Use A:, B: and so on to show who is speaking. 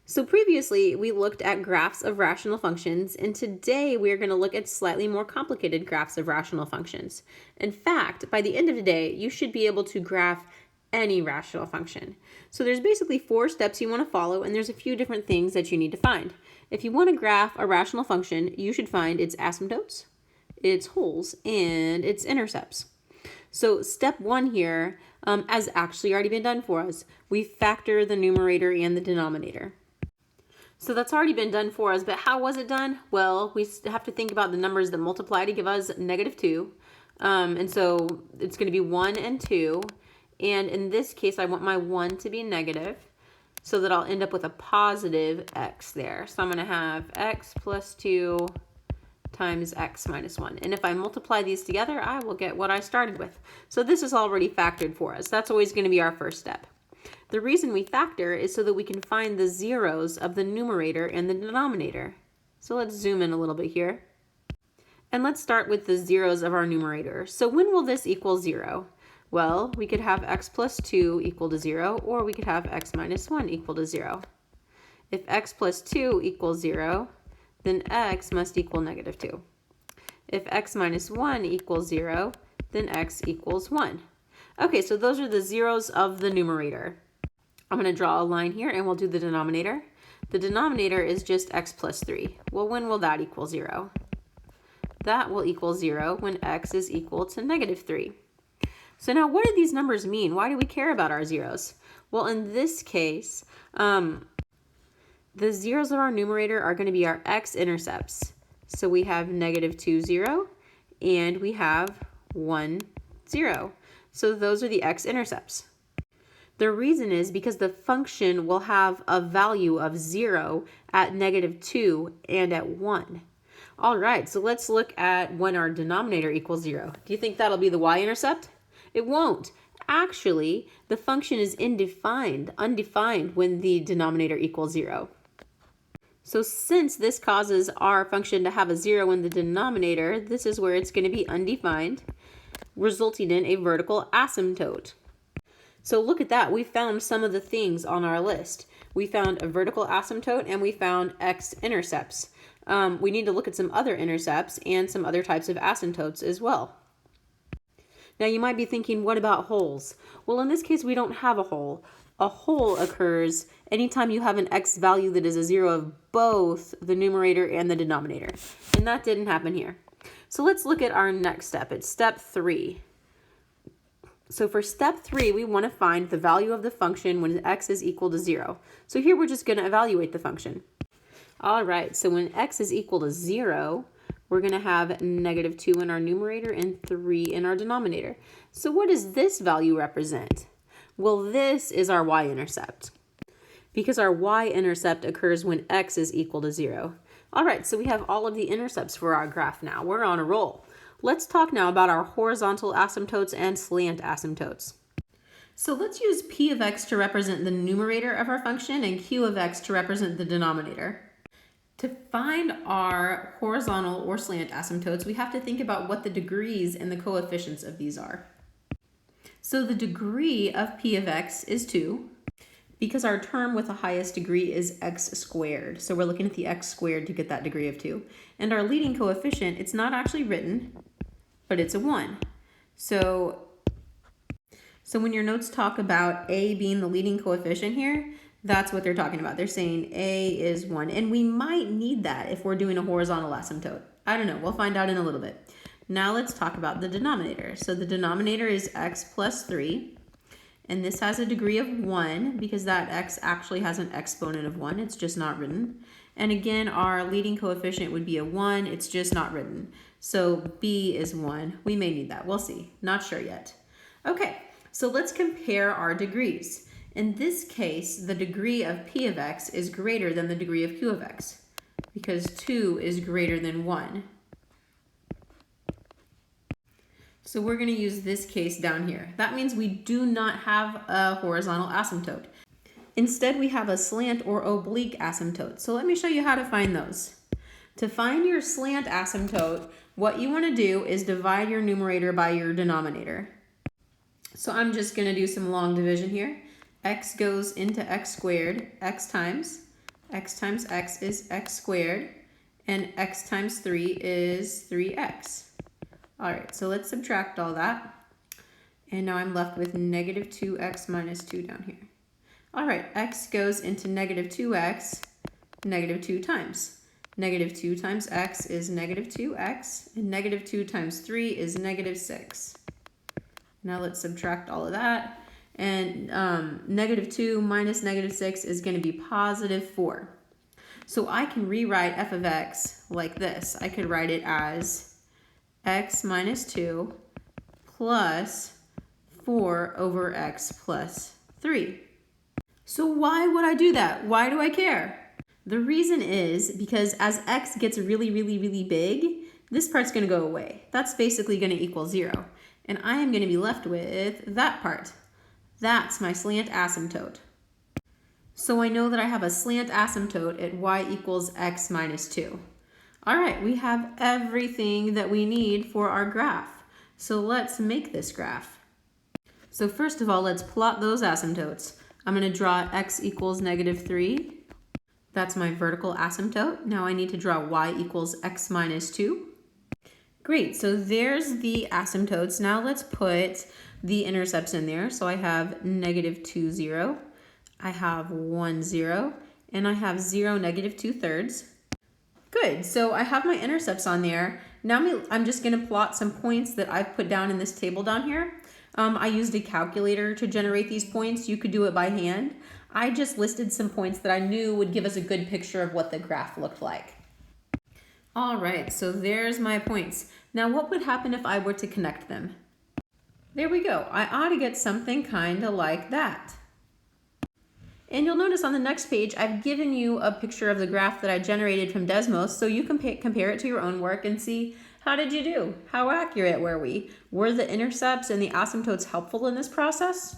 A: So previously, we looked at graphs of rational functions, and today we are going to look at slightly more complicated graphs of rational functions. In fact, by the end of the day, you should be able to graph any rational function. So there's basically 4 steps you want to follow, and there's a few different things that you need to find. If you want to graph a rational function, you should find its asymptotes, its holes, and its intercepts. So step 1 here has actually already been done for us. We factor the numerator and the denominator. So that's already been done for us, but how was it done? Well, we have to think about the numbers that multiply to give us -2. And so it's going to be 1 and 2. And in this case, I want my 1 to be negative so that I'll end up with a positive x there. So I'm going to have x plus 2 times x minus 1. And if I multiply these together, I will get what I started with. So this is already factored for us. That's always going to be our first step. The reason we factor is so that we can find the zeros of the numerator and the denominator. So let's zoom in a little bit here. And let's start with the zeros of our numerator. So when will this equal 0? Well, we could have x plus 2 equal to 0, or we could have x minus 1 equal to 0. If x plus 2 equals 0, then x must equal -2. If x minus 1 equals 0, then x equals 1. Okay, so those are the zeros of the numerator. I'm going to draw a line here and we'll do the denominator. The denominator is just x plus 3. Well, when will that equal 0? That will equal 0 when x is equal to -3. So now what do these numbers mean? Why do we care about our zeros? Well, in this case, the zeros of our numerator are going to be our x-intercepts. So we have -2, 0, and we have 1, 0. So those are the x-intercepts. The reason is because the function will have a value of 0 at -2 and at 1. All right, so let's look at when our denominator equals 0. Do you think that'll be the y-intercept? It won't. Actually, the function is undefined when the denominator equals 0. So since this causes our function to have a 0 in the denominator, this is where it's going to be undefined, resulting in a vertical asymptote. So look at that. We found some of the things on our list. We found a vertical asymptote and we found x-intercepts. We need to look at some other intercepts and some other types of asymptotes as well. Now you might be thinking, what about holes? Well, in this case, we don't have a hole. A hole occurs anytime you have an x value that is a 0 of both the numerator and the denominator. And that didn't happen here. So let's look at our next step. It's step 3. So for step 3, we want to find the value of the function when x is equal to 0. So here we're just going to evaluate the function. All right, so when x is equal to 0, we're going to have -2 in our numerator and 3 in our denominator. So what does this value represent? Well, this is our y-intercept, because our y-intercept occurs when x is equal to 0. All right, so we have all of the intercepts for our graph now. We're on a roll. Let's talk now about our horizontal asymptotes and slant asymptotes. So let's use p of x to represent the numerator of our function and q of x to represent the denominator. To find our horizontal or slant asymptotes, we have to think about what the degrees and the coefficients of these are. So the degree of p of x is 2, because our term with the highest degree is x squared. So we're looking at the x squared to get that degree of 2. And our leading coefficient, it's not actually written, but it's a 1. So when your notes talk about a being the leading coefficient here, that's what they're talking about. They're saying a is 1. And we might need that if we're doing a horizontal asymptote. I don't know. We'll find out in a little bit. Now let's talk about the denominator. So the denominator is x plus 3. And this has a degree of 1 because that x actually has an exponent of 1. It's just not written. And again, our leading coefficient would be a 1. It's just not written. So b is 1. We may need that. We'll see. Not sure yet. Okay, so let's compare our degrees. In this case, the degree of p of x is greater than the degree of q of x because 2 is greater than 1. So we're going to use this case down here. That means we do not have a horizontal asymptote. Instead, we have a slant or oblique asymptote. So let me show you how to find those. To find your slant asymptote, what you want to do is divide your numerator by your denominator. So I'm just going to do some long division here. X goes into x squared, x times. x times x is x squared, and x times 3 is 3x. All right, so let's subtract all that. And now I'm left with negative 2x minus 2 down here. All right, x goes into negative 2x, negative 2 times. Negative 2 times x is negative 2x, and negative 2 times 3 is negative 6. Now let's subtract all of that. And negative 2 minus negative 6 is going to be positive 4. So I can rewrite f of x like this. I could write it as x minus 2 plus 4 over x plus 3. So why would I do that? Why do I care? The reason is because as x gets really, really, really big, this part's going to go away. That's basically going to equal 0. And I am going to be left with that part. That's my slant asymptote. So I know that I have a slant asymptote at y equals x minus 2. All right, we have everything that we need for our graph. So let's make this graph. So first of all, let's plot those asymptotes. I'm going to draw x equals negative 3. That's my vertical asymptote. Now I need to draw y equals x minus 2. Great, so there's the asymptotes. Now let's put the intercepts in there. So I have negative 2, 0. I have 1, 0. And I have 0, negative 2/3. Good, so I have my intercepts on there. Now I'm just going to plot some points that I've put down in this table down here. I used a calculator to generate these points. You could do it by hand. I just listed some points that I knew would give us a good picture of what the graph looked like. All right, so there's my points. Now what would happen if I were to connect them? There we go. I ought to get something kind of like that. And you'll notice on the next page, I've given you a picture of the graph that I generated from Desmos, so you can compare it to your own work and see, how did you do? How accurate were we? Were the intercepts and the asymptotes helpful in this process?